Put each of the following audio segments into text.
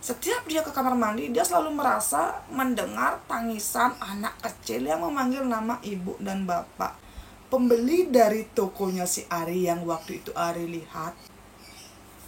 Setiap dia ke kamar mandi, dia selalu merasa mendengar tangisan anak kecil yang memanggil nama ibu dan bapak. Pembeli dari tokonya si Ari yang waktu itu Ari lihat,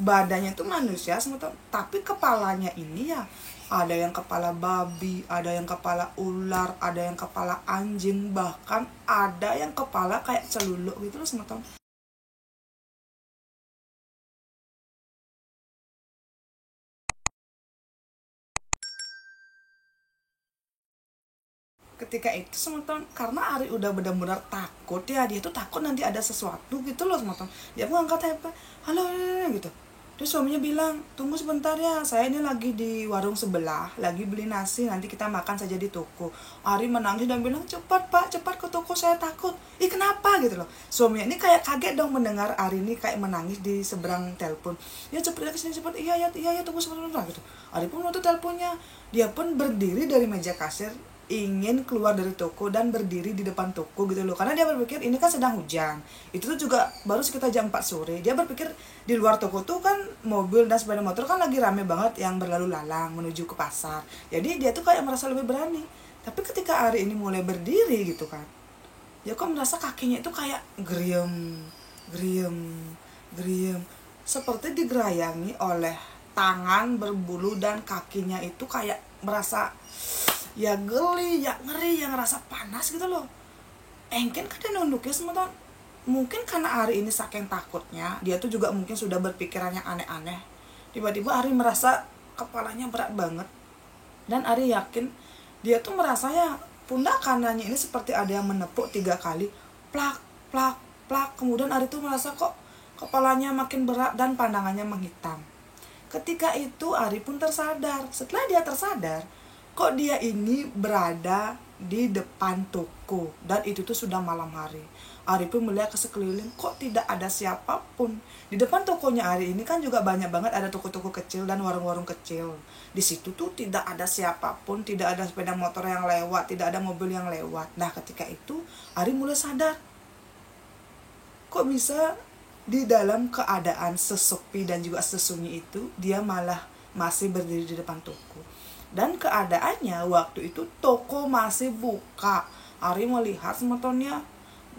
badannya itu manusia semua, tapi kepalanya ini ya ada yang kepala babi, ada yang kepala ular, ada yang kepala anjing, bahkan ada yang kepala kayak celuluk gitu loh semua. Ketika itu teman-teman, karena Ari udah benar-benar takut ya, dia tuh takut nanti ada sesuatu gitu loh teman-teman. Dia pun angkat handphone, halo gitu. Terus suaminya bilang, tunggu sebentar ya, saya ini lagi di warung sebelah, lagi beli nasi, nanti kita makan saja di toko. Ari menangis dan bilang, cepat pak, cepat ke toko, saya takut. Ih kenapa gitu loh. Suaminya ini kayak kaget dong mendengar Ari ini kayak menangis di seberang telepon. Ya cepat ke sini cepat, iya ya tunggu sebentar gitu. Ari pun waktu teleponnya, dia pun berdiri dari meja kasir, ingin keluar dari toko dan berdiri di depan toko gitu loh, karena dia berpikir ini kan sedang hujan. Itu tuh juga baru sekitar jam 4 sore. Dia berpikir di luar toko tuh kan mobil dan sepeda motor kan lagi rame banget yang berlalu lalang menuju ke pasar, jadi dia tuh kayak merasa lebih berani. Tapi ketika Ari ini mulai berdiri gitu kan, dia kok merasa kakinya itu kayak geriem geriem geriem, seperti digerayangi oleh tangan berbulu, dan kakinya itu kayak merasa ya geli, ya ngeri, yang ngerasa panas gitu loh. Engken kan dia nunduknya sementara, mungkin karena Ari ini saking takutnya, dia tuh juga mungkin sudah berpikiran yang aneh-aneh. Tiba-tiba Ari merasa kepalanya berat banget, dan Ari yakin dia tuh merasa ya pundak kanannya ini seperti ada yang menepuk 3 kali, plak plak plak. Kemudian Ari tuh merasa kok kepalanya makin berat dan pandangannya menghitam. Ketika itu Ari pun tersadar. Setelah dia tersadar, kok dia ini berada di depan toko, dan itu tuh sudah malam hari. Ari pun melihat ke sekeliling, kok tidak ada siapapun. Di depan tokonya Ari ini kan juga banyak banget ada toko-toko kecil dan warung-warung kecil. Di situ tuh tidak ada siapapun, tidak ada sepeda motor yang lewat, tidak ada mobil yang lewat. Nah ketika itu Ari mulai sadar, kok bisa di dalam keadaan sesepi dan juga sesunyi itu dia malah masih berdiri di depan toko. Dan keadaannya waktu itu toko masih buka. Ari melihat semetonnya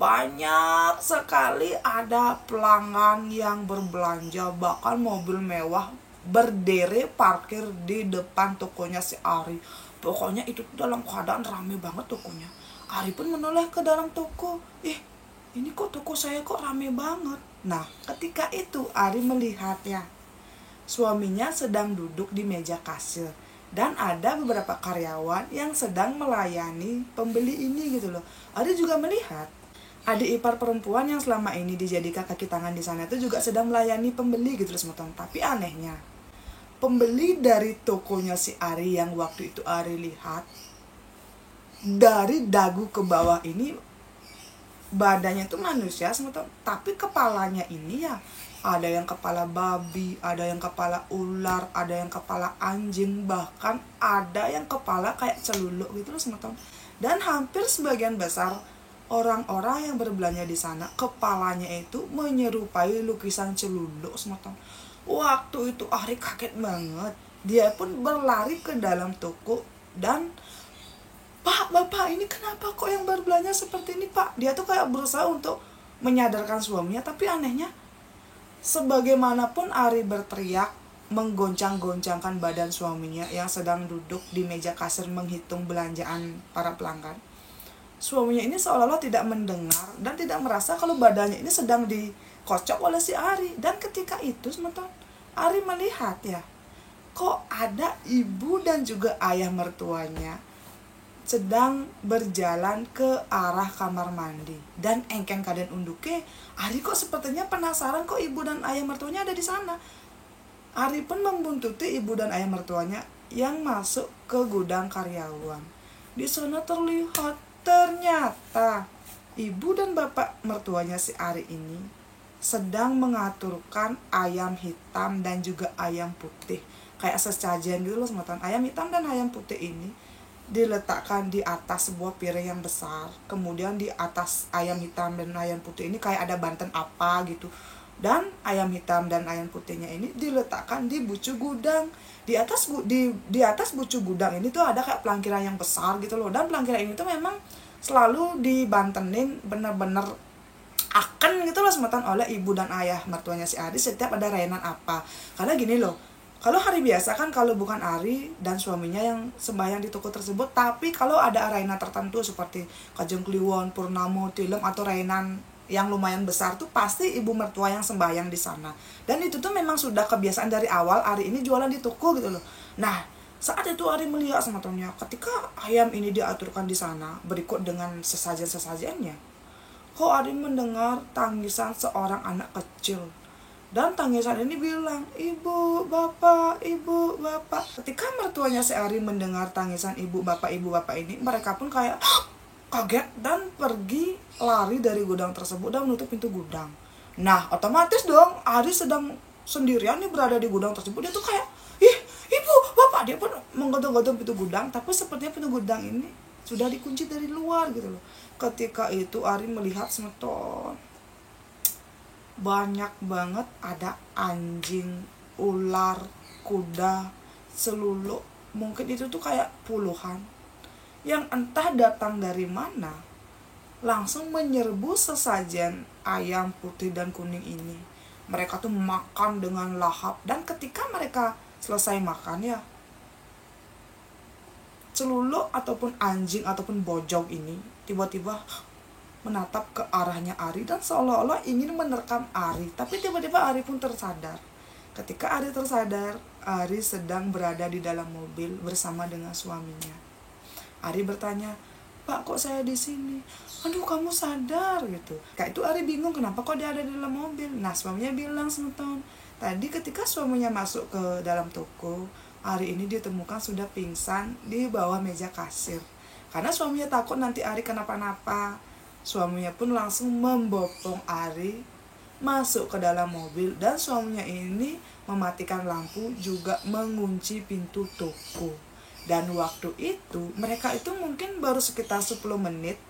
banyak sekali ada pelanggan yang berbelanja, bahkan mobil mewah berderet parkir di depan tokonya si Ari. Pokoknya itu dalam keadaan rame banget tokonya. Ari pun menoleh ke dalam toko. Ini kok toko saya kok rame banget. Nah ketika itu Ari melihatnya, suaminya sedang duduk di meja kasir, dan ada beberapa karyawan yang sedang melayani pembeli ini gitu loh. Ari juga melihat adik ipar perempuan yang selama ini dijadikan kaki tangan di sana itu juga sedang melayani pembeli gitu loh teman-teman. Tapi anehnya, pembeli dari tokonya si Ari yang waktu itu Ari lihat, dari dagu ke bawah ini badannya tuh manusia teman-teman, tapi kepalanya ini ya ada yang kepala babi, ada yang kepala ular, ada yang kepala anjing, bahkan ada yang kepala kayak celuluk gitu loh teman-teman. Dan hampir sebagian besar orang-orang yang berbelanja di sana kepalanya itu menyerupai lukisan celuluk teman-teman. Waktu itu Ari kaget banget. Dia pun berlari ke dalam toko dan, Pak, Bapak, ini kenapa kok yang berbelanja seperti ini, Pak? Dia tuh kayak berusaha untuk menyadarkan suaminya, tapi anehnya, sebagaimanapun Ari berteriak, menggoncang-goncangkan badan suaminya yang sedang duduk di meja kasir menghitung belanjaan para pelanggan, suaminya ini seolah-olah tidak mendengar dan tidak merasa kalau badannya ini sedang dikocok oleh si Ari. Dan ketika itu, sementara Ari melihat ya, kok ada ibu dan juga ayah mertuanya sedang berjalan ke arah kamar mandi. Dan engken kaden unduke, Ari kok sepertinya penasaran kok ibu dan ayah mertuanya ada di sana. Ari pun membuntuti ibu dan ayah mertuanya yang masuk ke gudang karyawan. Di sana ternyata ibu dan bapak mertuanya si Ari ini sedang mengaturkan ayam hitam dan juga ayam putih, kayak sesajen gitu loh teman-teman. Ayam hitam dan ayam putih ini diletakkan di atas sebuah piring yang besar. Kemudian di atas ayam hitam dan ayam putih ini kayak ada banten apa gitu, Dan ayam hitam dan ayam putihnya ini diletakkan di bucu gudang. Di atas bucu gudang ini tuh ada kayak pelangkiran yang besar gitu loh. Dan pelangkiran ini tuh memang selalu dibantenin bener-bener akan gitu loh semeton oleh ibu dan ayah mertuanya si Ari setiap ada rainan apa. Karena gini loh, kalau hari biasa kan kalau bukan Ari dan suaminya yang sembahyang di toko tersebut, tapi kalau ada rainan tertentu seperti Kajeng Kliwon, Purnamo, Tilem atau rainan yang lumayan besar tuh pasti ibu mertua yang sembahyang di sana. Dan itu tuh memang sudah kebiasaan dari awal Ari ini jualan di toko gitu loh. Nah, saat itu Ari melihat semetonnya ketika ayam ini diaturkan di sana berikut dengan sesajen-sesajennya, kok Ari mendengar tangisan seorang anak kecil. Dan tangisan ini bilang, ibu, bapak. Ketika mertuanya si Ari mendengar tangisan ibu, bapak ini, mereka pun kayak kaget dan pergi lari dari gudang tersebut dan menutup pintu gudang. Nah, otomatis dong, Ari sedang sendirian nih berada di gudang tersebut. Dia tuh kayak, ih, ibu, bapak. Dia pun menggodong-godong pintu gudang, tapi sepertinya pintu gudang ini sudah dikunci dari luar gitu loh. Ketika itu Ari melihat semeton, banyak banget ada anjing, ular, kuda, seluluk, mungkin itu tuh kayak puluhan, yang entah datang dari mana, langsung menyerbu sesajen ayam putih dan kuning ini. Mereka tuh makan dengan lahap, dan ketika mereka selesai makan ya, celuluk ataupun anjing ataupun bojong ini tiba-tiba menatap ke arahnya Ari dan seolah-olah ingin menerkam Ari. Tapi tiba-tiba Ari pun tersadar. Ketika Ari tersadar, Ari sedang berada di dalam mobil bersama dengan suaminya. Ari bertanya, Pak, kok saya di sini? Aduh, kamu sadar gitu. Kayak itu Ari bingung kenapa kok dia ada di dalam mobil. Nah, suaminya bilang semeton, tadi ketika suaminya masuk ke dalam toko, Ari ini ditemukan sudah pingsan di bawah meja kasir. Karena suaminya takut nanti Ari kenapa-napa, suaminya pun langsung membopong Ari masuk ke dalam mobil, dan suaminya ini mematikan lampu juga mengunci pintu toko. Dan waktu itu mereka itu mungkin baru sekitar 10 menit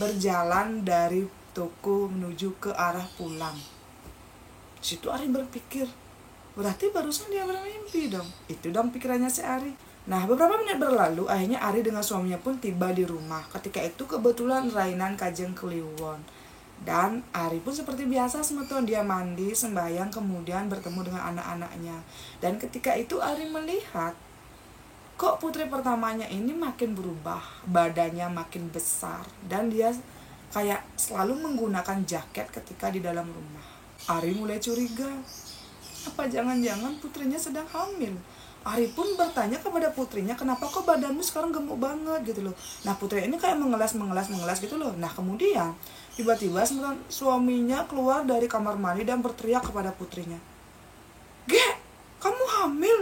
berjalan dari toko menuju ke arah pulang. Situ Ari berpikir, berarti barusan dia bermimpi dong. Itu dong pikirannya si Ari. Nah, beberapa menit berlalu, akhirnya Ari dengan suaminya pun tiba di rumah. Ketika itu kebetulan rainan Kajeng Kliwon. Dan Ari pun seperti biasa semeton, dia mandi, sembahyang, kemudian bertemu dengan anak-anaknya. Dan ketika itu Ari melihat, kok putri pertamanya ini makin berubah, badannya makin besar, dan dia kayak selalu menggunakan jaket ketika di dalam rumah. Ari mulai curiga, apa jangan-jangan putrinya sedang hamil? Ari pun bertanya kepada putrinya, kenapa kok badanmu sekarang gemuk banget gitu loh. Nah, putri ini kayak mengelas gitu loh. Nah, kemudian tiba-tiba suaminya keluar dari kamar mandi dan berteriak kepada putrinya, Gek, kamu hamil?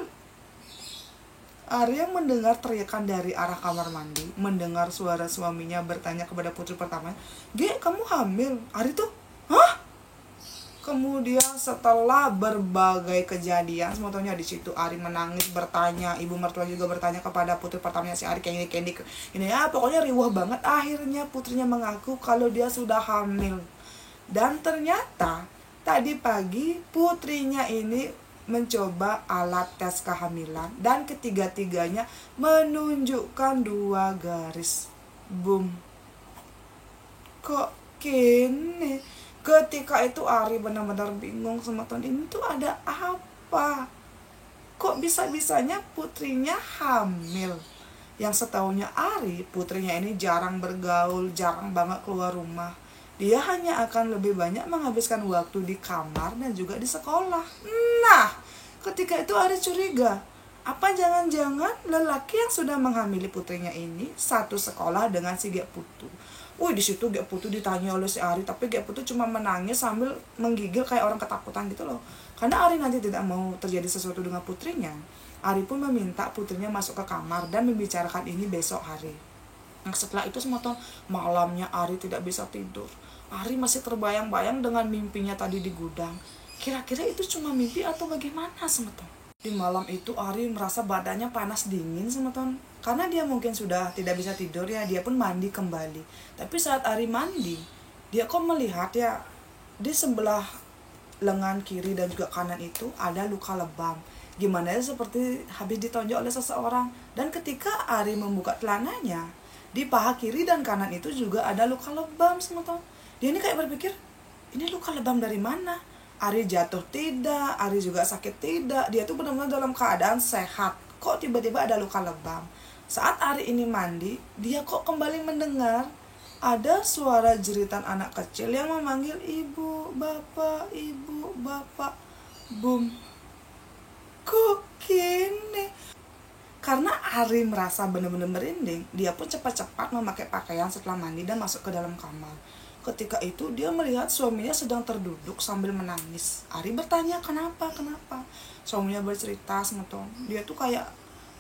Ari yang mendengar teriakan dari arah kamar mandi, mendengar suara suaminya bertanya kepada putri pertamanya, Gek, kamu hamil? Ari tuh, hah? Kemudian setelah berbagai kejadian, semuanya di situ Ari menangis, bertanya, ibu mertua juga bertanya kepada putri pertamanya si Ari, kayak ini ya, pokoknya riuh banget. Akhirnya putrinya mengaku kalau dia sudah hamil. Dan ternyata tadi pagi putrinya ini mencoba alat tes kehamilan dan ketiga-tiganya menunjukkan 2 garis. Boom. Kok gini? Ketika itu Ari benar-benar bingung semeton, ini tuh ada apa? Kok bisa-bisanya putrinya hamil? Yang setahunya Ari, putrinya ini jarang bergaul, jarang banget keluar rumah. Dia hanya akan lebih banyak menghabiskan waktu di kamar dan juga di sekolah. Nah, ketika itu Ari curiga, apa jangan-jangan lelaki yang sudah menghamili putrinya ini satu sekolah dengan si Gek Putu? Di situ Gek Putu ditanya oleh si Ari, tapi Gek Putu cuma menangis sambil menggigil kayak orang ketakutan gitu loh. Karena Ari nanti tidak mau terjadi sesuatu dengan putrinya. Ari pun meminta putrinya masuk ke kamar dan membicarakan ini besok hari. Nah, setelah itu semoga malamnya Ari tidak bisa tidur. Ari masih terbayang-bayang dengan mimpinya tadi di gudang. Kira-kira itu cuma mimpi atau bagaimana semeton? Di malam itu Ari merasa badannya panas dingin semeton. Karena dia mungkin sudah tidak bisa tidur ya, dia pun mandi kembali. Tapi saat Ari mandi, dia kok melihat ya di sebelah lengan kiri dan juga kanan itu ada luka lebam. Gimana ya, seperti habis ditonjok oleh seseorang. Dan ketika Ari membuka celananya, di paha kiri dan kanan itu juga ada luka lebam teman-teman. Dia ini kayak berpikir, ini luka lebam dari mana? Ari jatuh tidak, Ari juga sakit tidak. Dia tuh benar-benar dalam keadaan sehat. Kok tiba-tiba ada luka lebam? Saat Ari ini mandi, dia kok kembali mendengar ada suara jeritan anak kecil yang memanggil ibu, bapak, ibu, bapak. Boom. Kok gini? Karena Ari merasa benar-benar merinding, dia pun cepat-cepat memakai pakaian setelah mandi dan masuk ke dalam kamar. Ketika itu dia melihat suaminya sedang terduduk sambil menangis. Ari bertanya, kenapa? Suaminya bercerita, semeton. Dia tuh kayak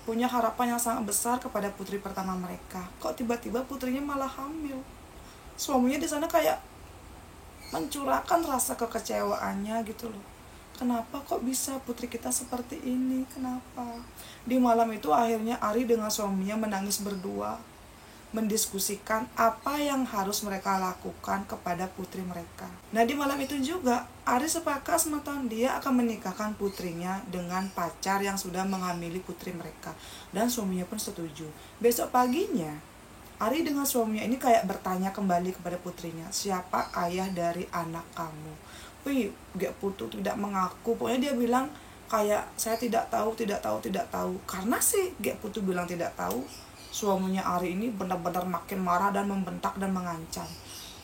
punya harapan yang sangat besar kepada putri pertama mereka. Kok tiba-tiba putrinya malah hamil? Suaminya di sana kayak mencurahkan rasa kekecewaannya gitu loh. Kenapa kok bisa putri kita seperti ini? Kenapa? Di malam itu akhirnya Ari dengan suaminya menangis berdua, mendiskusikan apa yang harus mereka lakukan kepada putri mereka. Nah, di malam itu juga Ari sepakat semeton dia akan menikahkan putrinya dengan pacar yang sudah menghamili putri mereka, dan suaminya pun setuju. Besok paginya Ari dengan suaminya ini kayak bertanya kembali kepada putrinya, siapa ayah dari anak kamu? Wih, Gek Putu tidak mengaku. Pokoknya dia bilang kayak, saya tidak tahu. Karena sih Gek Putu bilang tidak tahu, suaminya Ari ini benar-benar makin marah dan membentak dan mengancam.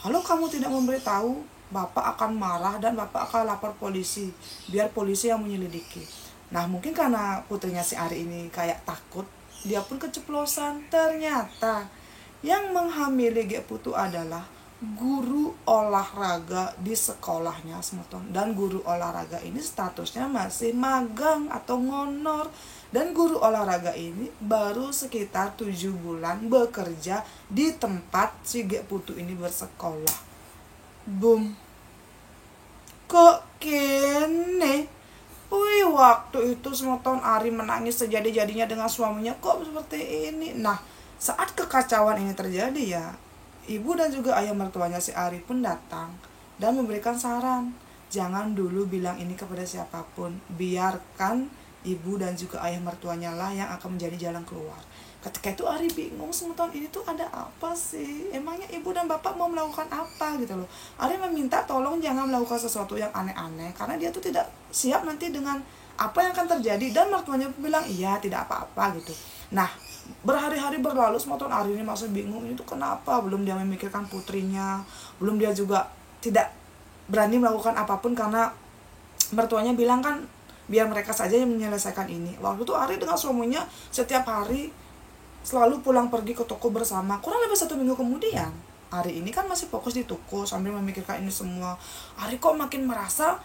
Kalau kamu tidak memberitahu, bapak akan marah dan bapak akan lapor polisi, biar polisi yang menyelidiki. Nah, mungkin karena putrinya si Ari ini kayak takut, dia pun keceplosan. Ternyata yang menghamili Gek Putu adalah guru olahraga di sekolahnya, semeton. Dan guru olahraga ini statusnya masih magang atau ngonor. Dan guru olahraga ini baru sekitar 7 bulan bekerja di tempat si Gek Putu ini bersekolah. Boom. Kok kene? Wih, waktu itu semeton Ari menangis sejadi-jadinya dengan suaminya. Kok seperti ini? Nah, saat kekacauan ini terjadi ya, ibu dan juga ayah mertuanya si Ari pun datang dan memberikan saran. Jangan dulu bilang ini kepada siapapun. Biarkan ibu dan juga ayah mertuanya lah yang akan menjadi jalan keluar. Ketika itu Ari bingung, semeton ini tuh ada apa sih? Emangnya ibu dan bapak mau melakukan apa gitu loh. Ari meminta tolong jangan melakukan sesuatu yang aneh-aneh, karena dia tuh tidak siap nanti dengan apa yang akan terjadi. Dan mertuanya pun bilang, iya tidak apa-apa gitu. Nah, berhari-hari berlalu, semeton Ari ini masih bingung, itu kenapa? Belum dia memikirkan putrinya, belum dia juga tidak berani melakukan apapun karena mertuanya bilang kan biar mereka saja yang menyelesaikan ini. Waktu itu Ari dengan suaminya setiap hari selalu pulang pergi ke toko bersama. Kurang lebih 1 minggu kemudian, Ari ini kan masih fokus di toko sambil memikirkan ini semua. Ari kok makin merasa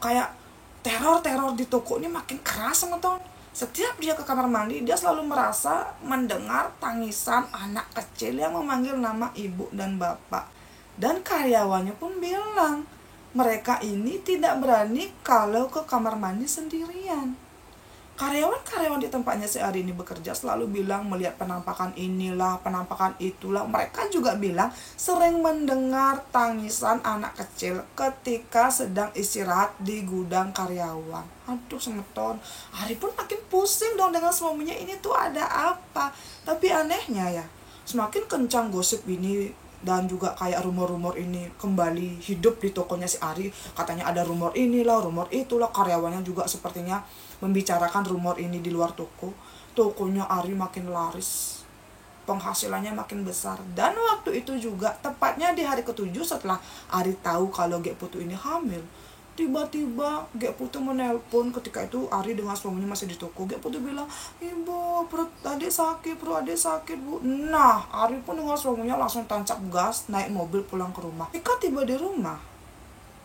kayak teror di toko ini makin keras, semeton. Setiap dia ke kamar mandi, dia selalu merasa mendengar tangisan anak kecil yang memanggil nama ibu dan bapak. Dan karyawannya pun bilang, mereka ini tidak berani kalau ke kamar mandi sendirian. Karyawan-karyawan di tempatnya si Ari ini bekerja selalu bilang melihat penampakan inilah, penampakan itulah. Mereka juga bilang sering mendengar tangisan anak kecil ketika sedang istirahat di gudang karyawan. Aduh, semeton. Ari pun makin pusing dong dengan suaminya, ini tuh ada apa. Tapi anehnya ya, semakin kencang gosip ini dan juga kayak rumor-rumor ini kembali hidup di tokonya si Ari. Katanya ada rumor inilah, rumor itulah. Karyawannya juga sepertinya membicarakan rumor ini di luar toko. Tokonya Ari makin laris, penghasilannya makin besar. Dan waktu itu juga tepatnya di hari ke-7 setelah Ari tahu kalau Gek Putu ini hamil, tiba-tiba Gek Putu menelpon. Ketika itu Ari dengan suaminya masih di toko. Gek Putu bilang, ibu, perut adik sakit bu. Nah, Ari pun dengan suaminya langsung tancap gas, naik mobil pulang ke rumah. Ketika tiba di rumah,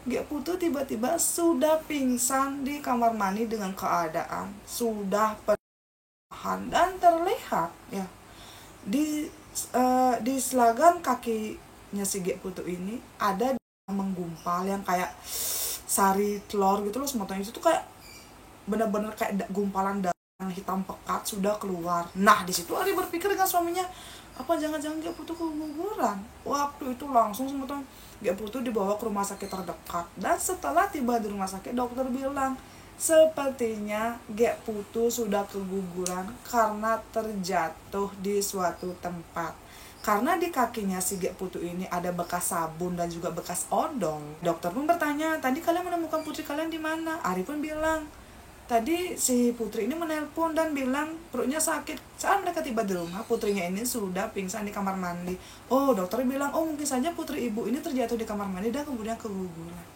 Gek Putu tiba-tiba sudah pingsan di kamar mandi dengan keadaan sudah perlahan. Dan terlihat ya di selagan kakinya si Gek Putu ini ada yang menggumpal yang kayak sari telur gitu loh, semotong itu tuh kayak benar-benar kayak gumpalan darah hitam pekat sudah keluar. Nah, di situ Ari berpikir dengan suaminya, apa jangan-jangan Gek Putu keguguran. Waktu itu langsung semua Gek Putu dibawa ke rumah sakit terdekat, dan setelah tiba di rumah sakit dokter bilang sepertinya Gek Putu sudah keguguran karena terjatuh di suatu tempat. Karena di kakinya si Gek Putu ini ada bekas sabun dan juga bekas odol. Dokter pun bertanya, tadi kalian menemukan putri kalian di mana? Ari pun bilang, tadi si putri ini menelpon dan bilang perutnya sakit. Saat mereka tiba di rumah, putrinya ini sudah pingsan di kamar mandi. Oh, dokter bilang, oh mungkin saja putri ibu ini terjatuh di kamar mandi dan kemudian keguguran.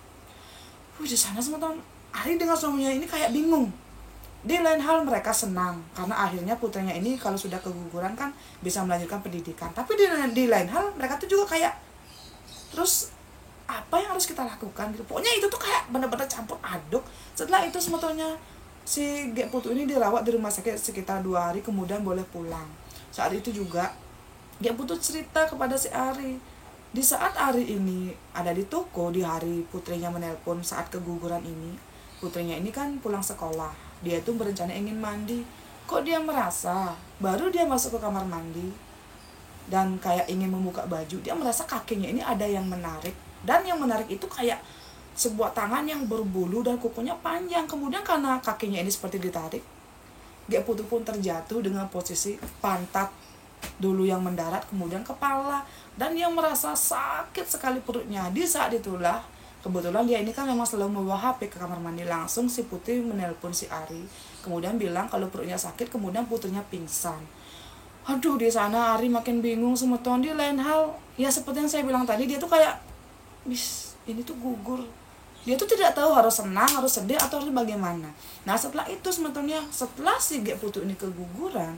Di sana semua tahun Ari dengan suaminya ini kayak bingung. Di lain hal mereka senang karena akhirnya putranya ini kalau sudah keguguran kan bisa melanjutkan pendidikan. Tapi di lain hal mereka tuh juga kayak, terus apa yang harus kita lakukan gitu. Pokoknya itu tuh kayak benar-benar campur aduk. Setelah itu sebetulnya si Gek Putu ini dirawat di rumah sakit sekitar 2 hari, kemudian boleh pulang. Saat itu juga Gek Putu cerita kepada si Ari, di saat Ari ini ada di toko di hari putrinya menelpon saat keguguran ini, putrinya ini kan pulang sekolah. Dia tuh berencana ingin mandi. Kok dia merasa baru dia masuk ke kamar mandi dan kayak ingin membuka baju, dia merasa kakinya ini ada yang menarik. Dan yang menarik itu kayak sebuah tangan yang berbulu dan kukunya panjang. Kemudian karena kakinya ini seperti ditarik, Gek Putu pun terjatuh dengan posisi pantat dulu yang mendarat, kemudian kepala, dan dia merasa sakit sekali perutnya. Di saat itulah, kebetulan dia ini kan memang selalu membawa HP ke kamar mandi, langsung si Putri menelpon si Ari, kemudian bilang kalau perutnya sakit, kemudian putrinya pingsan. Aduh, di sana Ari makin bingung semeton. Di lain hal, ya seperti yang saya bilang tadi, dia tuh kayak, ini tuh gugur. Dia tuh tidak tahu harus senang, harus sedih, atau harus bagaimana. Nah setelah itu sebetulnya, setelah si Gek Putu ini keguguran,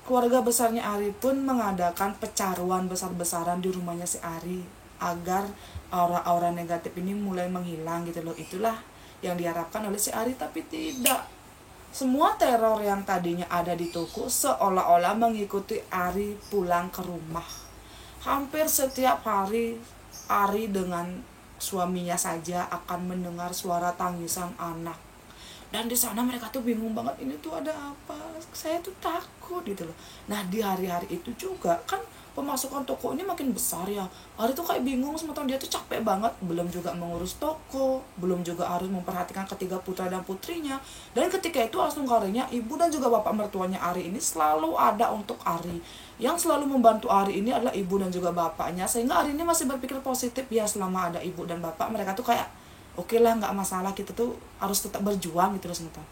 keluarga besarnya Ari pun mengadakan pecaruan besar-besaran di rumahnya si Ari agar aura-aura negatif ini mulai menghilang gitu loh. Itulah yang diharapkan oleh si Ari, tapi tidak. Semua teror yang tadinya ada di toko seolah-olah mengikuti Ari pulang ke rumah. Hampir setiap hari Ari dengan suaminya saja akan mendengar suara tangisan anak. Dan di sana mereka tuh bingung banget, ini tuh ada apa? Saya tuh takut gitu loh. Nah di hari-hari itu juga kan pemasukan toko ini makin besar ya. Ari tuh kayak bingung, sementara dia tuh capek banget, belum juga mengurus toko, belum juga harus memperhatikan ketiga putra dan putrinya. Dan ketika itu langsung karinya ibu dan juga bapak mertuanya Ari ini selalu ada untuk Ari. Yang selalu membantu Ari ini adalah ibu dan juga bapaknya, sehingga Ari ini masih berpikir positif ya, selama ada ibu dan bapak mereka tuh kayak oke lah, nggak masalah, kita tuh harus tetap berjuang gitu loh sebentar.